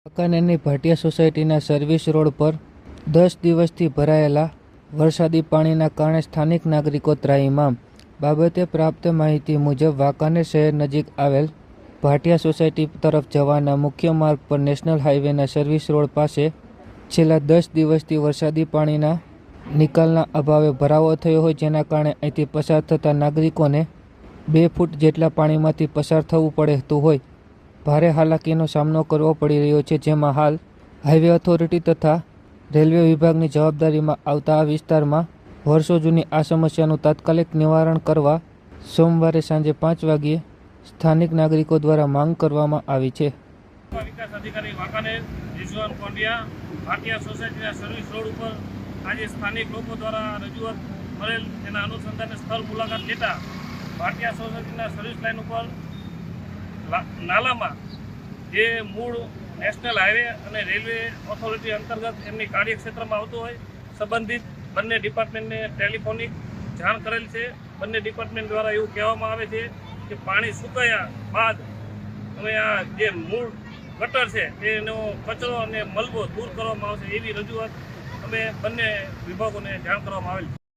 વાંકાનેરની ભાટિયા સોસાયટીના service road પર 10 દિવસથી ભરાયેલા વરસાદી પાણીના કારણે સ્થાનિક નાગરિકો ત્રાહિમામ. બાબતે પ્રાપ્ત માહિતી મુજબ વાંકાનેર શહેર નજીક આવેલ ભાટિયા સોસાયટી તરફ જવાના મુખ્ય માર્ગ પર નેશનલ હાઈવેના સર્વિસ રોડ પાસે છેલ્લા 10 દિવસથી વરસાદી પાણીના નિકાલના અભાવે ભરાવો થયો હોય, જેના કારણે અહીંથી પસાર થતા નાગરિકોને 2 ફૂટ જેટલા પાણીમાંથી પસાર થવું પડતું હોય ભારે હાલાકીનો સામનો કરવો પડી રહ્યો છે. જેમાં હાલ હાઈવે ઓથોરિટી તથા રેલવે વિભાગની જવાબદારીમાં આવતા આ વિસ્તારમાં વર્ષો જૂની આ સમસ્યાનું તાત્કાલિક નિવારણ કરવા સોમવારે સાંજે 5 વાગ્યે સ્થાનિક નાગરિકો દ્વારા માંગ કરવામાં આવી છે. વિકાસ અધિકારી વાંકાનેર રિઝવાન કોંડિયા ભાટિયા સોસાયટીના સર્વિસ રોડ ઉપર આજે સ્થાનિક લોકો દ્વારા રજૂઆત મળેલ, તેના અનુસંધાને સ્થળ મુલાકાત લેતા ભાટિયા સોસાયટીના સર્વિસ લાઇન ઉપર નાલામાં જે મૂળ નેશનલ હાઈવે અને રેલવે ઓથોરિટી અંતર્ગત એમની કાર્યક્ષેત્રમાં આવતું હોય, સંબંધિત બંને ડિપાર્ટમેન્ટને ટેલિફોનિક જાણ કરેલ છે. બંને ડિપાર્ટમેન્ટ દ્વારા એવું કહેવામાં આવે છે કે પાણી સુકાયા બાદ અમે આ જે મૂળ ગટર છે તેનો કચરો અને મલબો દૂર કરવામાં આવશે, એવી રજૂઆત અમે બંને વિભાગોને જાણ કરવામાં આવેલ છે.